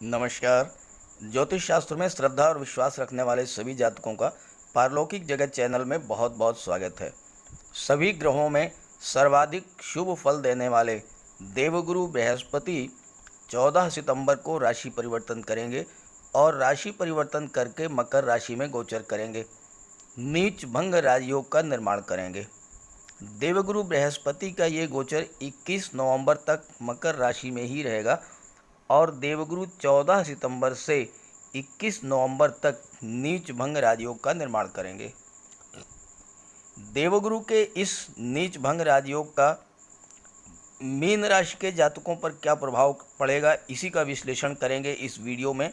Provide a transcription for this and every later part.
नमस्कार। ज्योतिष शास्त्र में श्रद्धा और विश्वास रखने वाले सभी जातकों का पारलौकिक जगत चैनल में बहुत बहुत स्वागत है। सभी ग्रहों में सर्वाधिक शुभ फल देने वाले देवगुरु बृहस्पति 14 सितंबर को राशि परिवर्तन करेंगे और राशि परिवर्तन करके मकर राशि में गोचर करेंगे। नीच भंग राजयोग का निर्माण करेंगे। देवगुरु बृहस्पति का ये गोचर 21 नवंबर तक मकर राशि में ही रहेगा और देवगुरु 14 सितंबर से 21 नवंबर तक नीच भंग राजयोग का निर्माण करेंगे। देवगुरु के इस नीच भंग राजयोग का मीन राशि के जातकों पर क्या प्रभाव पड़ेगा, इसी का विश्लेषण करेंगे इस वीडियो में।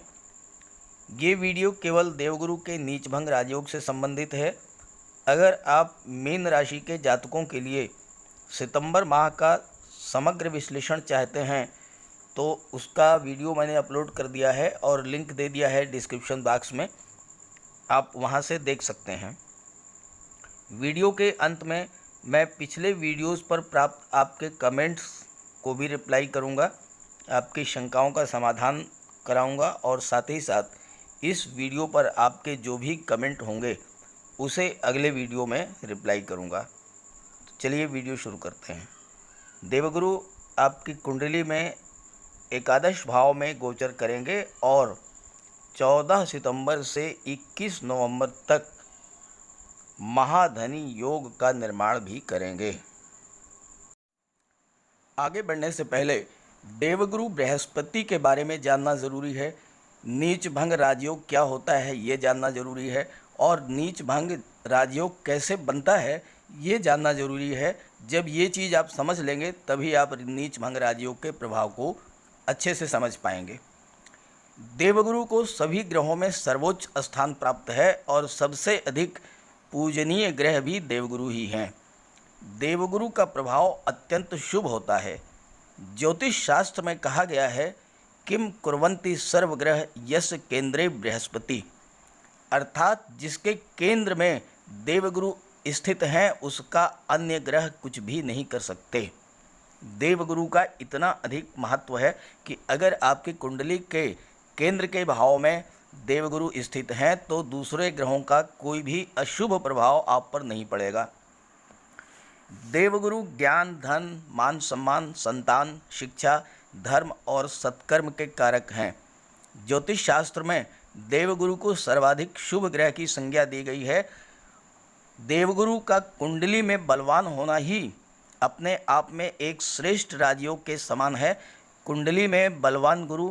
ये वीडियो केवल देवगुरु के नीच भंग राजयोग से संबंधित है। अगर आप मीन राशि के जातकों के लिए सितंबर माह का समग्र विश्लेषण चाहते हैं तो उसका वीडियो मैंने अपलोड कर दिया है और लिंक दे दिया है डिस्क्रिप्शन बॉक्स में, आप वहां से देख सकते हैं। वीडियो के अंत में मैं पिछले वीडियोस पर प्राप्त आपके कमेंट्स को भी रिप्लाई करूंगा, आपकी शंकाओं का समाधान कराऊंगा और साथ ही साथ इस वीडियो पर आपके जो भी कमेंट होंगे उसे अगले वीडियो में रिप्लाई करूंगा। तो चलिए वीडियो शुरू करते हैं। देवगुरु आपकी कुंडली में एकादश भाव में गोचर करेंगे और 14 सितंबर से 21 नवंबर तक महाधनी योग का निर्माण भी करेंगे। आगे बढ़ने से पहले देवगुरु बृहस्पति के बारे में जानना ज़रूरी है। नीच भंग राजयोग क्या होता है ये जानना ज़रूरी है और नीच भंग राजयोग कैसे बनता है ये जानना ज़रूरी है। जब ये चीज़ आप समझ लेंगे तभी आप नीच भंग राजयोग के प्रभाव को अच्छे से समझ पाएंगे। देवगुरु को सभी ग्रहों में सर्वोच्च स्थान प्राप्त है और सबसे अधिक पूजनीय ग्रह भी देवगुरु ही हैं। देवगुरु का प्रभाव अत्यंत शुभ होता है। ज्योतिष शास्त्र में कहा गया है किम कुर्वन्ति सर्वग्रह यस्य केंद्रे बृहस्पति, अर्थात जिसके केंद्र में देवगुरु स्थित हैं उसका अन्य ग्रह कुछ भी नहीं कर सकते। देवगुरु का इतना अधिक महत्व है कि अगर आपकी कुंडली के केंद्र के भाव में देवगुरु स्थित हैं तो दूसरे ग्रहों का कोई भी अशुभ प्रभाव आप पर नहीं पड़ेगा। देवगुरु ज्ञान, धन, मान सम्मान, संतान, शिक्षा, धर्म और सत्कर्म के कारक हैं। ज्योतिष शास्त्र में देवगुरु को सर्वाधिक शुभ ग्रह की संज्ञा दी गई है। देवगुरु का कुंडली में बलवान होना ही अपने आप में एक श्रेष्ठ राजयोग के समान है। कुंडली में बलवान गुरु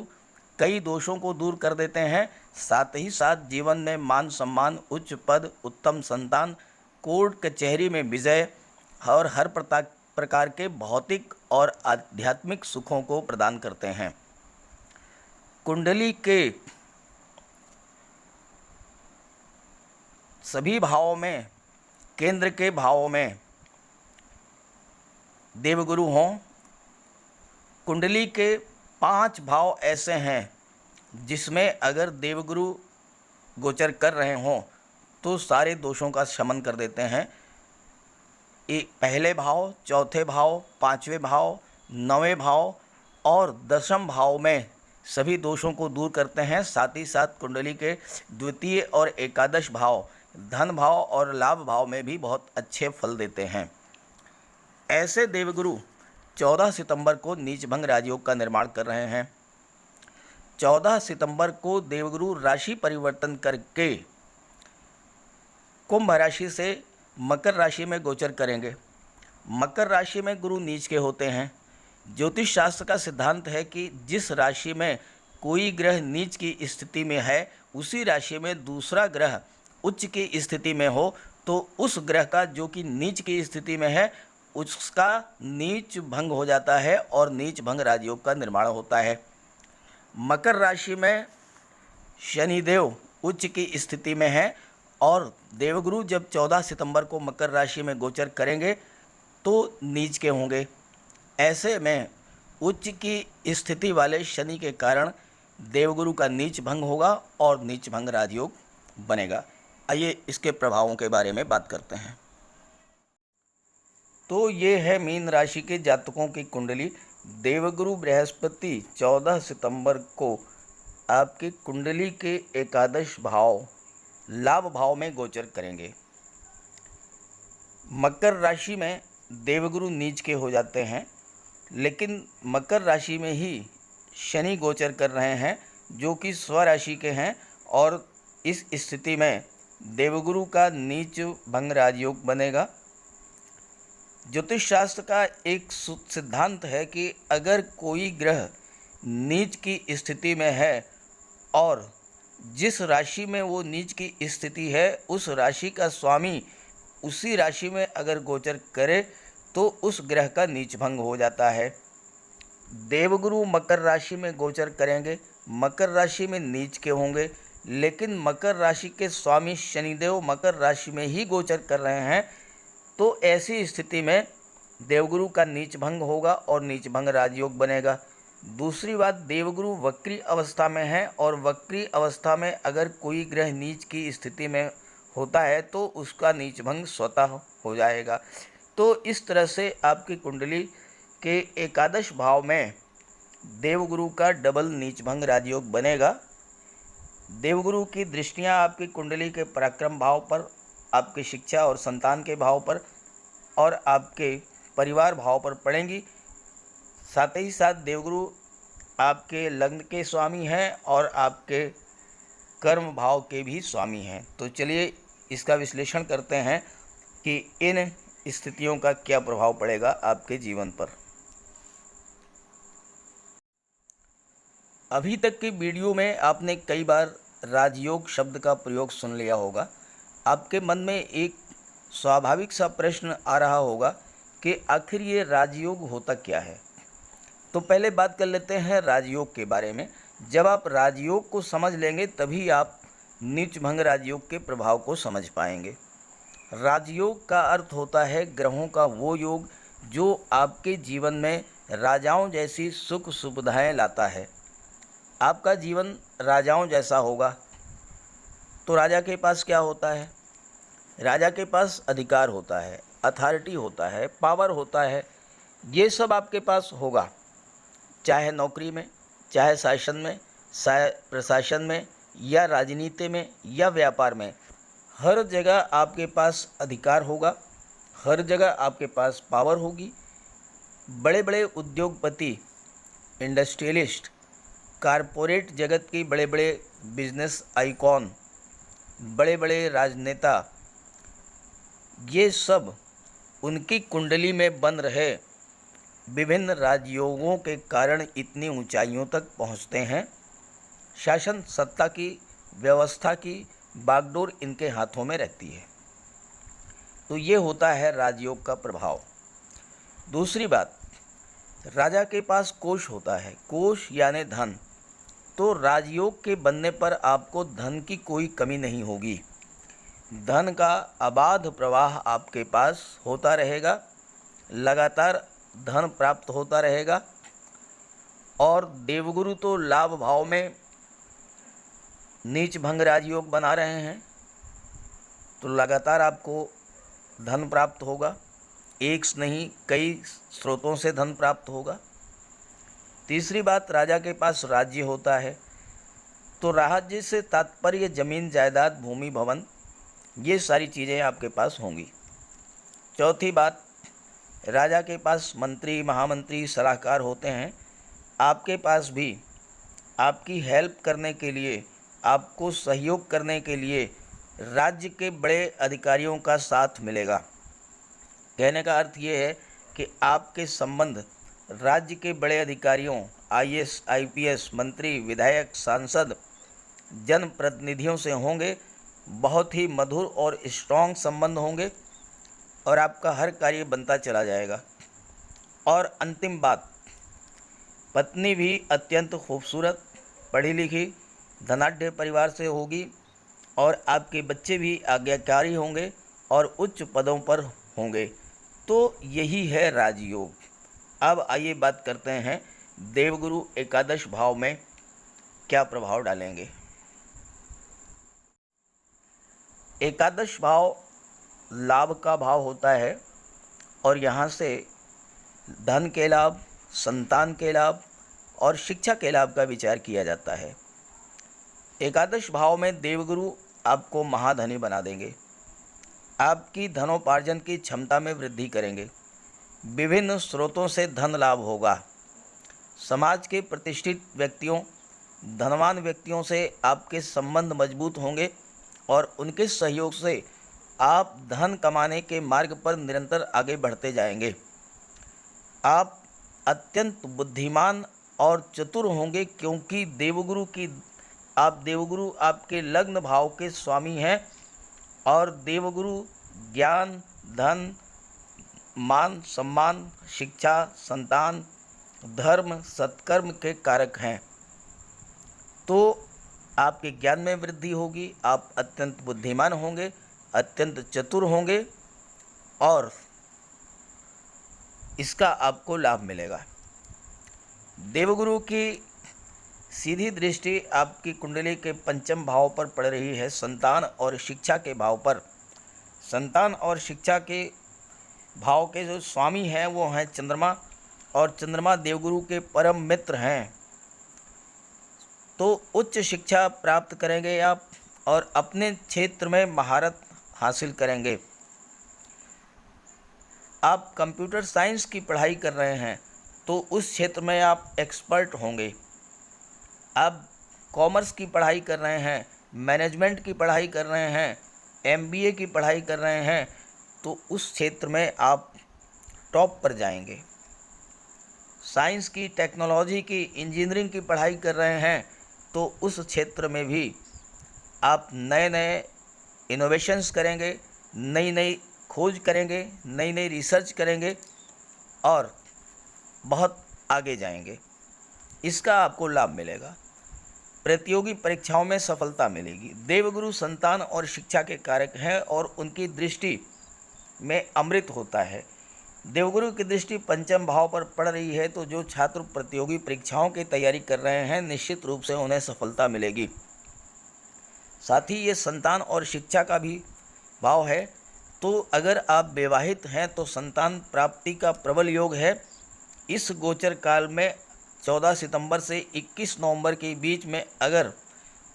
कई दोषों को दूर कर देते हैं, साथ ही साथ जीवन में मान सम्मान, उच्च पद, उत्तम संतान, कोर्ट कचहरी में विजय और हर प्रकार के भौतिक और आध्यात्मिक सुखों को प्रदान करते हैं। कुंडली के सभी भावों में, केंद्र के भावों में देवगुरु हों। कुंडली के 5 भाव ऐसे हैं जिसमें अगर देवगुरु गोचर कर रहे हों तो सारे दोषों का शमन कर देते हैं। पहले भाव, चौथे भाव, 5वें भाव, 9वें भाव और 10वें भाव में सभी दोषों को दूर करते हैं। साथ ही साथ कुंडली के द्वितीय और एकादश भाव, धन भाव और लाभ भाव में भी बहुत अच्छे फल देते हैं। ऐसे देवगुरु 14 सितंबर को नीच भंग राजयोग का निर्माण कर रहे हैं। 14 सितंबर को देवगुरु राशि परिवर्तन करके कुंभ राशि से मकर राशि में गोचर करेंगे। मकर राशि में गुरु नीच के होते हैं। ज्योतिष शास्त्र का सिद्धांत है कि जिस राशि में कोई ग्रह नीच की स्थिति में है उसी राशि में दूसरा ग्रह उच्च की स्थिति में हो तो उस ग्रह का जो कि नीच की स्थिति में है उसका नीच भंग हो जाता है और नीच भंग राजयोग का निर्माण होता है। मकर राशि में शनिदेव उच्च की स्थिति में है और देवगुरु जब 14 सितंबर को मकर राशि में गोचर करेंगे तो नीच के होंगे। ऐसे में उच्च की स्थिति वाले शनि के कारण देवगुरु का नीच भंग होगा और नीच भंग राजयोग बनेगा। आइए इसके प्रभावों के बारे में बात करते हैं। तो ये है मीन राशि के जातकों की कुंडली। देवगुरु बृहस्पति 14 सितंबर को आपकी कुंडली के एकादश भाव लाभ भाव में गोचर करेंगे। मकर राशि में देवगुरु नीच के हो जाते हैं, लेकिन मकर राशि में ही शनि गोचर कर रहे हैं जो कि स्वराशि के हैं, और इस स्थिति में देवगुरु का नीच भंग राजयोग बनेगा। ज्योतिष शास्त्र का एक सिद्धांत है कि अगर कोई ग्रह नीच की स्थिति में है और जिस राशि में वो नीच की स्थिति है उस राशि का स्वामी उसी राशि में अगर गोचर करे तो उस ग्रह का नीच भंग हो जाता है। देवगुरु मकर राशि में गोचर करेंगे, मकर राशि में नीच के होंगे, लेकिन मकर राशि के स्वामी शनिदेव मकर राशि में ही गोचर कर रहे हैं, तो ऐसी स्थिति में देवगुरु का नीच भंग होगा और नीच भंग राजयोग बनेगा। दूसरी बात, देवगुरु वक्री अवस्था में है और वक्री अवस्था में अगर कोई ग्रह नीच की स्थिति में होता है तो उसका नीच भंग स्वतः हो जाएगा। तो इस तरह से आपकी कुंडली के एकादश भाव में देवगुरु का डबल नीच भंग राजयोग बनेगा। देवगुरु की दृष्टियां आपकी कुंडली के पराक्रम भाव पर, आपकी शिक्षा और संतान के भाव पर और आपके परिवार भाव पर पड़ेंगी। साथ ही साथ देवगुरु आपके लग्न के स्वामी हैं और आपके कर्म भाव के भी स्वामी हैं। तो चलिए इसका विश्लेषण करते हैं कि इन स्थितियों का क्या प्रभाव पड़ेगा आपके जीवन पर। अभी तक की वीडियो में आपने कई बार राजयोग शब्द का प्रयोग सुन लिया होगा। आपके मन में एक स्वाभाविक सा प्रश्न आ रहा होगा कि आखिर ये राजयोग होता क्या है। तो पहले बात कर लेते हैं राजयोग के बारे में। जब आप राजयोग को समझ लेंगे तभी आप नीच भंग राजयोग के प्रभाव को समझ पाएंगे। राजयोग का अर्थ होता है ग्रहों का वो योग जो आपके जीवन में राजाओं जैसी सुख सुविधाएं लाता है। आपका जीवन राजाओं जैसा होगा। तो राजा के पास क्या होता है? राजा के पास अधिकार होता है, अथॉरिटी होता है, पावर होता है। ये सब आपके पास होगा, चाहे नौकरी में, चाहे शासन में, चाहे प्रशासन में, या राजनीति में, या व्यापार में। हर जगह आपके पास अधिकार होगा, हर जगह आपके पास पावर होगी। बड़े बड़े उद्योगपति, इंडस्ट्रियलिस्ट, कारपोरेट जगत की बड़े बड़े बिजनेस आइकॉन, बड़े बड़े राजनेता, ये सब उनकी कुंडली में बन रहे विभिन्न राजयोगों के कारण इतनी ऊंचाइयों तक पहुंचते हैं। शासन सत्ता की, व्यवस्था की बागडोर इनके हाथों में रहती है। तो ये होता है राजयोग का प्रभाव। दूसरी बात, राजा के पास कोष होता है, कोष यानी धन। तो राजयोग के बनने पर आपको धन की कोई कमी नहीं होगी। धन का अबाध प्रवाह आपके पास होता रहेगा, लगातार धन प्राप्त होता रहेगा। और देवगुरु तो लाभ भाव में नीच भंग राजयोग बना रहे हैं, तो लगातार आपको धन प्राप्त होगा। एक नहीं कई स्रोतों से धन प्राप्त होगा। तीसरी बात, राजा के पास राज्य होता है, तो राज्य से तात्पर्य जमीन जायदाद, भूमि भवन, ये सारी चीज़ें आपके पास होंगी। चौथी बात, राजा के पास मंत्री, महामंत्री, सलाहकार होते हैं। आपके पास भी आपकी हेल्प करने के लिए, आपको सहयोग करने के लिए राज्य के बड़े अधिकारियों का साथ मिलेगा। कहने का अर्थ ये है कि आपके संबंध राज्य के बड़े अधिकारियों, आईएएस, आईपीएस, मंत्री, विधायक, सांसद, जनप्रतिनिधियों से होंगे। बहुत ही मधुर और स्ट्रॉन्ग संबंध होंगे और आपका हर कार्य बनता चला जाएगा। और अंतिम बात, पत्नी भी अत्यंत खूबसूरत, पढ़ी लिखी, धनाढ्य परिवार से होगी और आपके बच्चे भी आज्ञाकारी होंगे और उच्च पदों पर होंगे। तो यही है राजयोग। अब आइए बात करते हैं देवगुरु एकादश भाव में क्या प्रभाव डालेंगे। एकादश भाव लाभ का भाव होता है और यहाँ से धन के लाभ, संतान के लाभ और शिक्षा के लाभ का विचार किया जाता है। एकादश भाव में देवगुरु आपको महाधनी बना देंगे। आपकी धनोपार्जन की क्षमता में वृद्धि करेंगे। विभिन्न स्रोतों से धन लाभ होगा। समाज के प्रतिष्ठित व्यक्तियों, धनवान व्यक्तियों से आपके संबंध मजबूत होंगे और उनके सहयोग से आप धन कमाने के मार्ग पर निरंतर आगे बढ़ते जाएंगे। आप अत्यंत बुद्धिमान और चतुर होंगे, क्योंकि देवगुरु आपके लग्न भाव के स्वामी हैं और देवगुरु ज्ञान, धन, मान, सम्मान, शिक्षा, संतान, धर्म, सत्कर्म के कारक हैं। तो आपके ज्ञान में वृद्धि होगी। आप अत्यंत बुद्धिमान होंगे, अत्यंत चतुर होंगे और इसका आपको लाभ मिलेगा। देवगुरु की सीधी दृष्टि आपकी कुंडली के पंचम भाव पर पड़ रही है, संतान और शिक्षा के भाव पर। संतान और शिक्षा के भाव के जो स्वामी हैं वो हैं चंद्रमा, और चंद्रमा देवगुरु के परम मित्र हैं। तो उच्च शिक्षा प्राप्त करेंगे आप और अपने क्षेत्र में महारत हासिल करेंगे। आप कंप्यूटर साइंस की पढ़ाई कर रहे हैं तो उस क्षेत्र में आप एक्सपर्ट होंगे। आप कॉमर्स की पढ़ाई कर रहे हैं, मैनेजमेंट की पढ़ाई कर रहे हैं, एमबीए की पढ़ाई कर रहे हैं, तो उस क्षेत्र में आप टॉप पर जाएंगे। साइंस की, टेक्नोलॉजी की, इंजीनियरिंग की पढ़ाई कर रहे हैं तो उस क्षेत्र में भी आप नए नए इनोवेशंस करेंगे, नई नई खोज करेंगे, नई नई रिसर्च करेंगे और बहुत आगे जाएंगे। इसका आपको लाभ मिलेगा। प्रतियोगी परीक्षाओं में सफलता मिलेगी। देवगुरु संतान और शिक्षा के कारक हैं और उनकी दृष्टि में अमृत होता है। देवगुरु की दृष्टि पंचम भाव पर पड़ रही है, तो जो छात्र प्रतियोगी परीक्षाओं की तैयारी कर रहे हैं निश्चित रूप से उन्हें सफलता मिलेगी। साथ ही ये संतान और शिक्षा का भी भाव है, तो अगर आप विवाहित हैं तो संतान प्राप्ति का प्रबल योग है। इस गोचर काल में 14 सितंबर से 21 नवंबर के बीच में अगर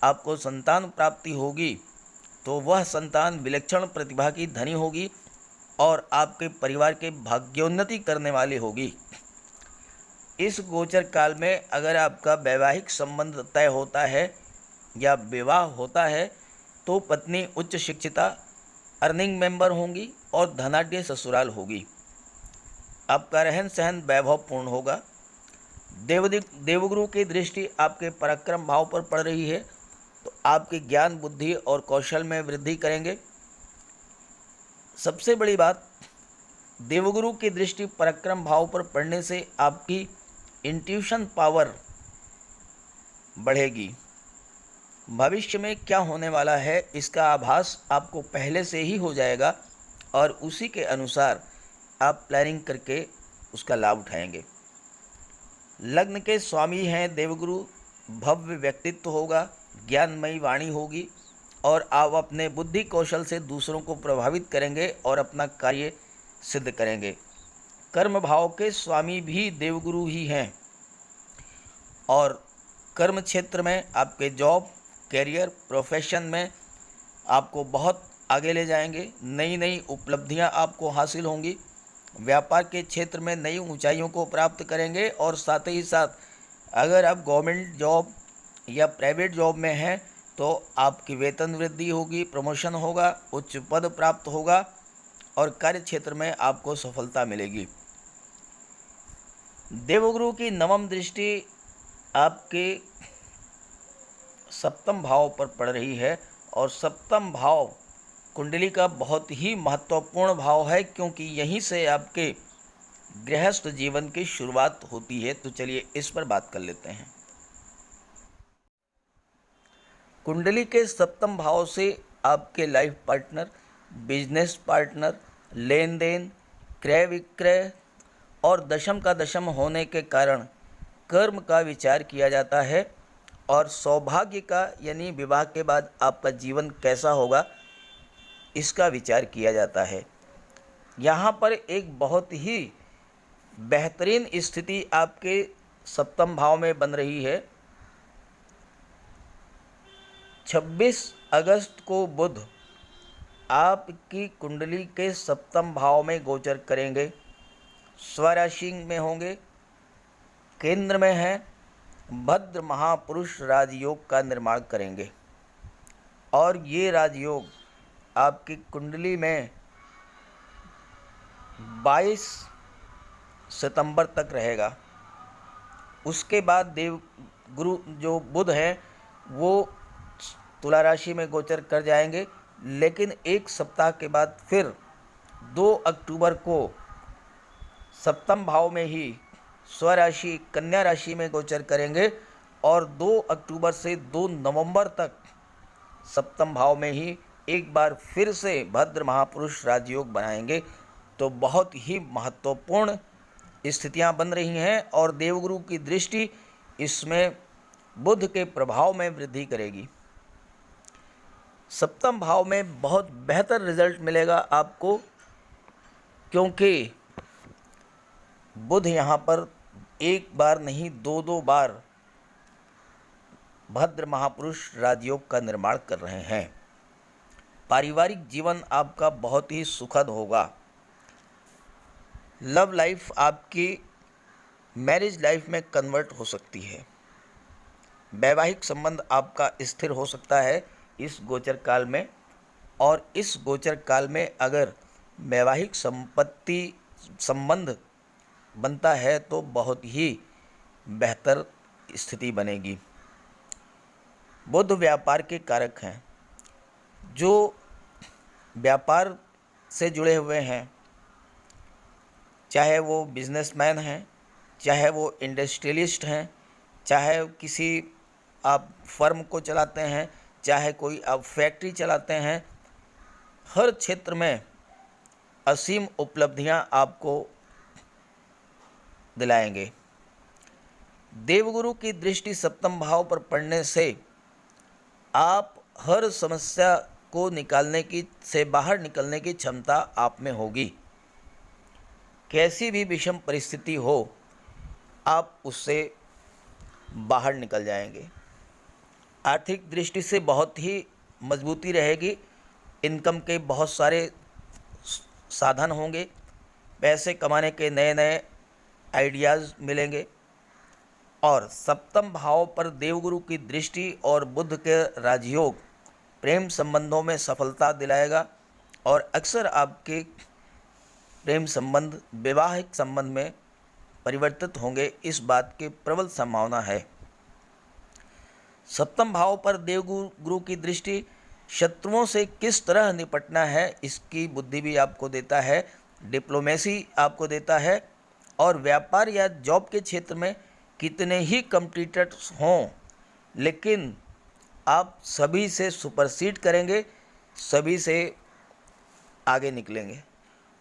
आपको संतान प्राप्ति होगी तो वह संतान विलक्षण प्रतिभा की धनी होगी और आपके परिवार के भाग्योन्नति करने वाली होगी। इस गोचर काल में अगर आपका वैवाहिक संबंध तय होता है या विवाह होता है तो पत्नी उच्च शिक्षिता, अर्निंग मेंबर होंगी और धनाढ्य ससुराल होगी। आपका रहन सहन वैभवपूर्ण होगा। देवगुरु की दृष्टि आपके पराक्रम भाव पर पड़ रही है, तो आपके ज्ञान, बुद्धि और कौशल में वृद्धि करेंगे। सबसे बड़ी बात, देवगुरु की दृष्टि पराक्रम भाव पर पड़ने से आपकी इंट्यूशन पावर बढ़ेगी। भविष्य में क्या होने वाला है इसका आभास आपको पहले से ही हो जाएगा और उसी के अनुसार आप प्लानिंग करके उसका लाभ उठाएंगे। लग्न के स्वामी हैं देवगुरु, भव्य व्यक्तित्व होगा, ज्ञानमयी वाणी होगी और आप अपने बुद्धि कौशल से दूसरों को प्रभावित करेंगे और अपना कार्य सिद्ध करेंगे। कर्म भाव के स्वामी भी देवगुरु ही हैं और कर्म क्षेत्र में आपके जॉब, कैरियर, प्रोफेशन में आपको बहुत आगे ले जाएंगे। नई नई उपलब्धियां आपको हासिल होंगी। व्यापार के क्षेत्र में नई ऊंचाइयों को प्राप्त करेंगे और साथ ही साथ अगर आप गवर्नमेंट जॉब या प्राइवेट जॉब में हैं तो आपकी वेतन वृद्धि होगी, प्रमोशन होगा, उच्च पद प्राप्त होगा और कार्य क्षेत्र में आपको सफलता मिलेगी। देवगुरु की नवम दृष्टि आपके सप्तम भाव पर पड़ रही है और सप्तम भाव कुंडली का बहुत ही महत्वपूर्ण भाव है, क्योंकि यहीं से आपके गृहस्थ जीवन की शुरुआत होती है। तो चलिए इस पर बात कर लेते हैं। कुंडली के सप्तम भाव से आपके लाइफ पार्टनर, बिजनेस पार्टनर, लेन देन, क्रय विक्रय और दशम का दशम होने के कारण कर्म का विचार किया जाता है और सौभाग्य का यानी विवाह के बाद आपका जीवन कैसा होगा इसका विचार किया जाता है। यहाँ पर एक बहुत ही बेहतरीन स्थिति आपके सप्तम भाव में बन रही है। 26 अगस्त को बुध आपकी कुंडली के सप्तम भाव में गोचर करेंगे, स्वराशि में होंगे, केंद्र में हैं, भद्र महापुरुष राजयोग का निर्माण करेंगे। और ये राजयोग आपकी कुंडली में 22 सितंबर तक रहेगा। उसके बाद देव गुरु जो बुध हैं वो तुला राशि में गोचर कर जाएंगे, लेकिन एक सप्ताह के बाद फिर 2 अक्टूबर को सप्तम भाव में ही स्वराशि कन्या राशि में गोचर करेंगे और 2 अक्टूबर से 2 नवंबर तक सप्तम भाव में ही एक बार फिर से भद्र महापुरुष राजयोग बनाएंगे। तो बहुत ही महत्वपूर्ण स्थितियां बन रही हैं और देवगुरु की दृष्टि इसमें बुध के प्रभाव में वृद्धि करेगी। सप्तम भाव में बहुत बेहतर रिजल्ट मिलेगा आपको, क्योंकि बुध यहाँ पर एक बार नहीं 2 बार भद्र महापुरुष राजयोग का निर्माण कर रहे हैं। पारिवारिक जीवन आपका बहुत ही सुखद होगा। लव लाइफ आपकी मैरिज लाइफ में कन्वर्ट हो सकती है। वैवाहिक संबंध आपका स्थिर हो सकता है इस गोचर काल में। और इस गोचर काल में अगर वैवाहिक संबंध बनता है तो बहुत ही बेहतर स्थिति बनेगी। बुध व्यापार के कारक हैं। जो व्यापार से जुड़े हुए हैं, चाहे वो बिजनेसमैन हैं, चाहे वो इंडस्ट्रियलिस्ट हैं, चाहे किसी आप फर्म को चलाते हैं, चाहे कोई आप फैक्ट्री चलाते हैं, हर क्षेत्र में असीम उपलब्धियां आपको दिलाएंगे। देवगुरु की दृष्टि सप्तम भाव पर पड़ने से आप हर समस्या को बाहर निकलने की क्षमता आप में होगी। कैसी भी विषम परिस्थिति हो, आप उससे बाहर निकल जाएंगे। आर्थिक दृष्टि से बहुत ही मजबूती रहेगी। इनकम के बहुत सारे साधन होंगे। पैसे कमाने के नए नए आइडियाज़ मिलेंगे। और सप्तम भाव पर देवगुरु की दृष्टि और बुध के राजयोग प्रेम संबंधों में सफलता दिलाएगा और अक्सर आपके प्रेम संबंध वैवाहिक संबंध में परिवर्तित होंगे, इस बात की प्रबल संभावना है। सप्तम भाव पर देवगुरु की दृष्टि शत्रुओं से किस तरह निपटना है इसकी बुद्धि भी आपको देता है, डिप्लोमेसी आपको देता है। और व्यापार या जॉब के क्षेत्र में कितने ही कॉम्पिटिटर्स हों, लेकिन आप सभी से सुपरसीड करेंगे, सभी से आगे निकलेंगे।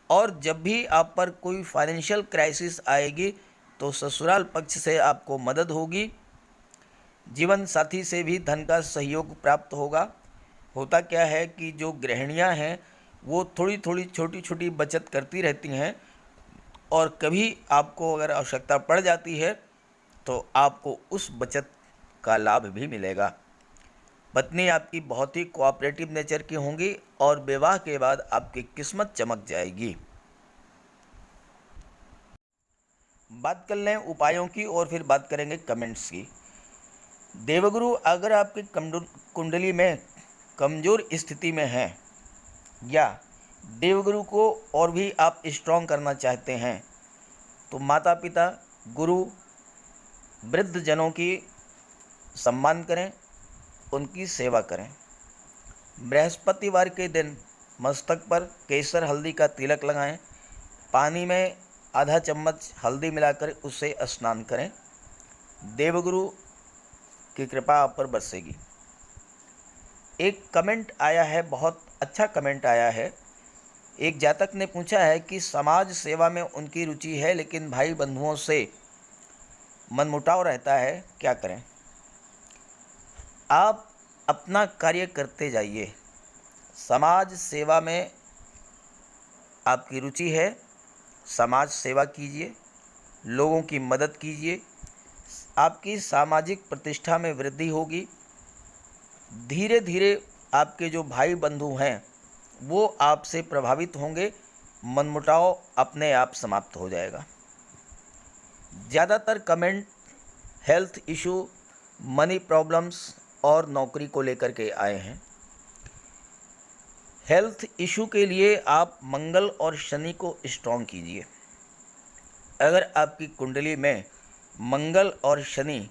और जब भी आप पर कोई फाइनेंशियल क्राइसिस आएगी तो ससुराल पक्ष से आपको मदद होगी। जीवन साथी से भी धन का सहयोग प्राप्त होगा। होता क्या है कि जो गृहिणियां हैं वो थोड़ी थोड़ी छोटी छोटी बचत करती रहती हैं और कभी आपको अगर आवश्यकता पड़ जाती है तो आपको उस बचत का लाभ भी मिलेगा। पत्नी आपकी बहुत ही कोऑपरेटिव नेचर की होंगी और विवाह के बाद आपकी किस्मत चमक जाएगी। बात कर लें उपायों की और फिर बात करेंगे कमेंट्स की। देवगुरु अगर आपकी कुंडली में कमज़ोर स्थिति में है या देवगुरु को और भी आप स्ट्रॉन्ग करना चाहते हैं तो माता पिता, गुरु, वृद्ध जनों की सम्मान करें, उनकी सेवा करें। बृहस्पतिवार के दिन मस्तक पर केसर हल्दी का तिलक लगाएं। पानी में आधा चम्मच हल्दी मिलाकर उससे स्नान करें। देवगुरु की कृपा आप पर बरसेगी। एक कमेंट आया है, बहुत अच्छा कमेंट आया है। एक जातक ने पूछा है कि समाज सेवा में उनकी रुचि है लेकिन भाई बंधुओं से मनमुटाव रहता है, क्या करें? आप अपना कार्य करते जाइए। समाज सेवा में आपकी रुचि है, समाज सेवा कीजिए, लोगों की मदद कीजिए, आपकी सामाजिक प्रतिष्ठा में वृद्धि होगी। धीरे धीरे आपके जो भाई बंधु हैं वो आपसे प्रभावित होंगे, मनमुटाव अपने आप समाप्त हो जाएगा। ज़्यादातर comment health issue, money problems और नौकरी को लेकर के आए हैं। हेल्थ इशू के लिए आप मंगल और शनि को स्ट्रॉन्ग कीजिए। अगर आपकी कुंडली में मंगल और शनि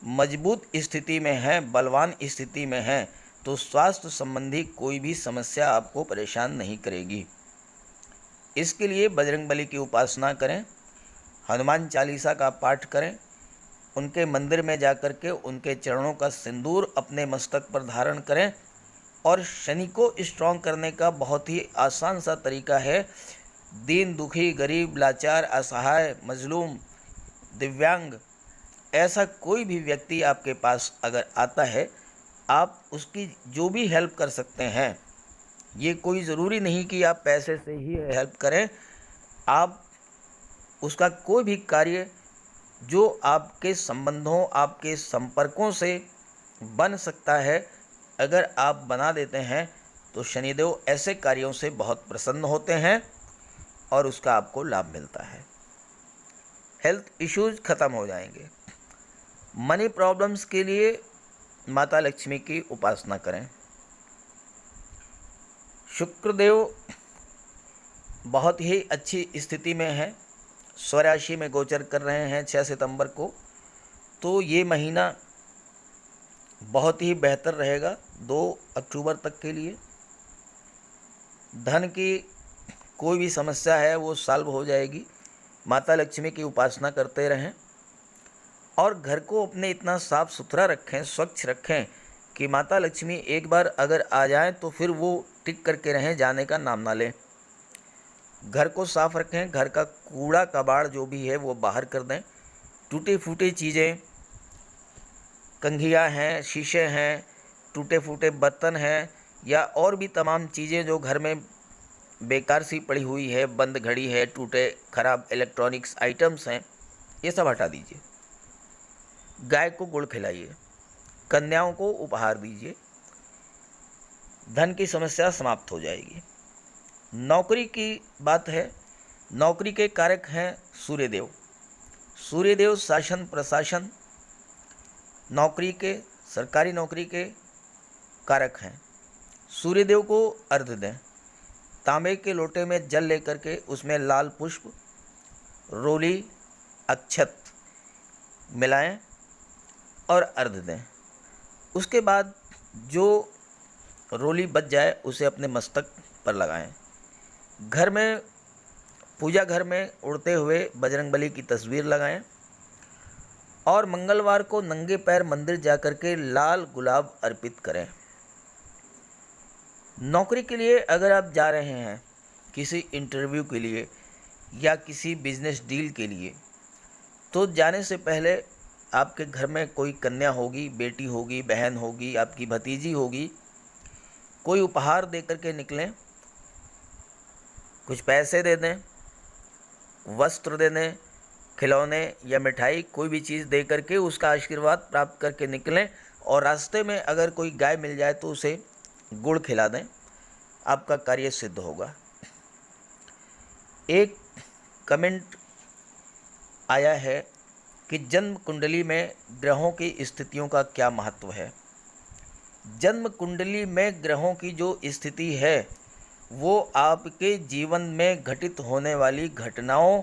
मजबूत स्थिति में हैं, बलवान स्थिति में हैं, तो स्वास्थ्य संबंधी कोई भी समस्या आपको परेशान नहीं करेगी। इसके लिए बजरंगबली की उपासना करें, हनुमान चालीसा का पाठ करें, उनके मंदिर में जाकर के उनके चरणों का सिंदूर अपने मस्तक पर धारण करें। और शनि को स्ट्रॉन्ग करने का बहुत ही आसान सा तरीका है, दीन दुखी, गरीब, लाचार, असहाय, मजलूम, दिव्यांग, ऐसा कोई भी व्यक्ति आपके पास अगर आता है, आप उसकी जो भी हेल्प कर सकते हैं। ये कोई ज़रूरी नहीं कि आप पैसे से ही हेल्प करें, आप उसका कोई भी कार्य जो आपके संबंधों, आपके संपर्कों से बन सकता है, अगर आप बना देते हैं तो शनिदेव ऐसे कार्यों से बहुत प्रसन्न होते हैं और उसका आपको लाभ मिलता है। हेल्थ इश्यूज खत्म हो जाएंगे। मनी प्रॉब्लम्स के लिए माता लक्ष्मी की उपासना करें। शुक्रदेव बहुत ही अच्छी स्थिति में है, स्वराशि में गोचर कर रहे हैं 6 सितंबर को, तो ये महीना बहुत ही बेहतर रहेगा 2 अक्टूबर तक के लिए। धन की कोई भी समस्या है वो सॉल्व हो जाएगी। माता लक्ष्मी की उपासना करते रहें और घर को अपने इतना साफ सुथरा रखें, स्वच्छ रखें कि माता लक्ष्मी एक बार अगर आ जाएं तो फिर वो टिक करके रहें, जाने का नाम ना लें। घर को साफ रखें, घर का कूड़ा कबाड़ जो भी है वो बाहर कर दें। टूटी फूटी चीज़ें, कंघियाँ हैं, शीशे हैं, टूटे फूटे बर्तन हैं या और भी तमाम चीज़ें जो घर में बेकार सी पड़ी हुई है, बंद घड़ी है, टूटे खराब इलेक्ट्रॉनिक्स आइटम्स हैं, ये सब हटा दीजिए। गाय को गुड़ खिलाइए, कन्याओं को उपहार दीजिए, धन की समस्या समाप्त हो जाएगी। नौकरी की बात है, नौकरी के कारक हैं सूर्यदेव। सूर्यदेव शासन प्रशासन नौकरी के, सरकारी नौकरी के कारक हैं। सूर्यदेव को अर्घ्य दें। तांबे के लोटे में जल लेकर के उसमें लाल पुष्प, रोली, अक्षत मिलाएं और अर्घ्य दें। उसके बाद जो रोली बच जाए उसे अपने मस्तक पर लगाएं। घर में, पूजा घर में उड़ते हुए बजरंगबली की तस्वीर लगाएं और मंगलवार को नंगे पैर मंदिर जाकर के लाल गुलाब अर्पित करें। नौकरी के लिए अगर आप जा रहे हैं किसी इंटरव्यू के लिए या किसी बिजनेस डील के लिए, तो जाने से पहले आपके घर में कोई कन्या होगी, बेटी होगी, बहन होगी, आपकी भतीजी होगी, कोई उपहार दे करके निकलें। कुछ पैसे दे दें, वस्त्र दे दें, खिलौने या मिठाई, कोई भी चीज़ दे करके उसका आशीर्वाद प्राप्त करके निकलें। और रास्ते में अगर कोई गाय मिल जाए तो उसे गुड़ खिला दें, आपका कार्य सिद्ध होगा। एक कमेंट आया है कि जन्म कुंडली में ग्रहों की स्थितियों का क्या महत्व है। जन्म कुंडली में ग्रहों की जो स्थिति है वो आपके जीवन में घटित होने वाली घटनाओं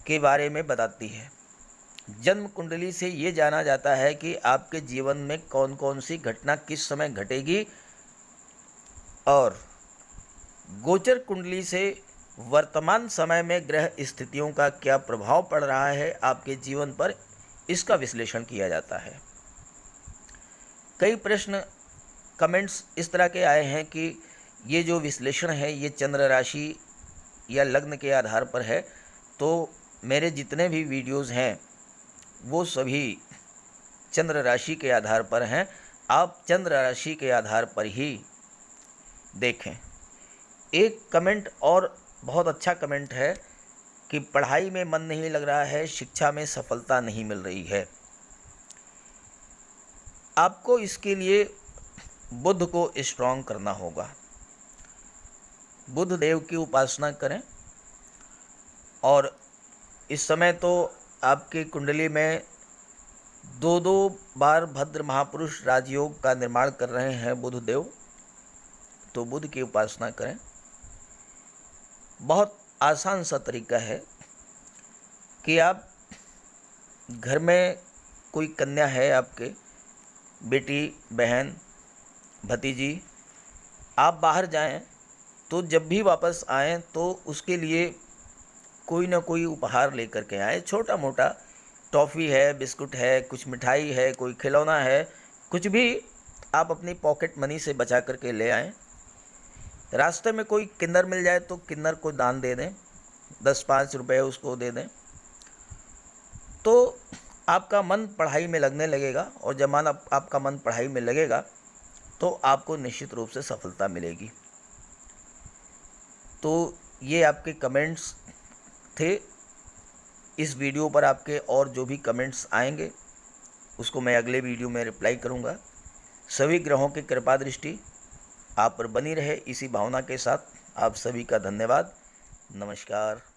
के बारे में बताती है। जन्म कुंडली से ये जाना जाता है कि आपके जीवन में कौन कौन सी घटना किस समय घटेगी, और गोचर कुंडली से वर्तमान समय में ग्रह स्थितियों का क्या प्रभाव पड़ रहा है आपके जीवन पर, इसका विश्लेषण किया जाता है। कई प्रश्न, कमेंट्स इस तरह के आए हैं कि ये जो विश्लेषण है ये चंद्र राशि या लग्न के आधार पर है। तो मेरे जितने भी वीडियोस हैं वो सभी चंद्र राशि के आधार पर हैं, आप चंद्र राशि के आधार पर ही देखें। एक कमेंट और बहुत अच्छा कमेंट है कि पढ़ाई में मन नहीं लग रहा है, शिक्षा में सफलता नहीं मिल रही है। आपको इसके लिए बुध को स्ट्रॉन्ग करना होगा। बुध देव की उपासना करें। और इस समय तो आपकी कुंडली में 2-2 बार भद्र महापुरुष राजयोग का निर्माण कर रहे हैं बुध देव, तो बुध की उपासना करें। बहुत आसान सा तरीका है कि आप घर में कोई कन्या है, आपके बेटी, बहन, भतीजी, आप बाहर जाएं तो जब भी वापस आएं तो उसके लिए कोई ना कोई उपहार लेकर के आए। छोटा मोटा टॉफ़ी है, बिस्कुट है, कुछ मिठाई है, कोई खिलौना है, कुछ भी आप अपनी पॉकेट मनी से बचा करके ले आएं। रास्ते में कोई किन्नर मिल जाए तो किन्नर को दान दे दें, 10-5 रुपए उसको दे दें, तो आपका मन पढ़ाई में लगने लगेगा। और जब आपका मन पढ़ाई में लगेगा तो आपको निश्चित रूप से सफलता मिलेगी। तो ये आपके कमेंट्स थे। इस वीडियो पर आपके और जो भी कमेंट्स आएंगे उसको मैं अगले वीडियो में रिप्लाई करूंगा। सभी ग्रहों की कृपा दृष्टि आप पर बनी रहे, इसी भावना के साथ आप सभी का धन्यवाद। नमस्कार।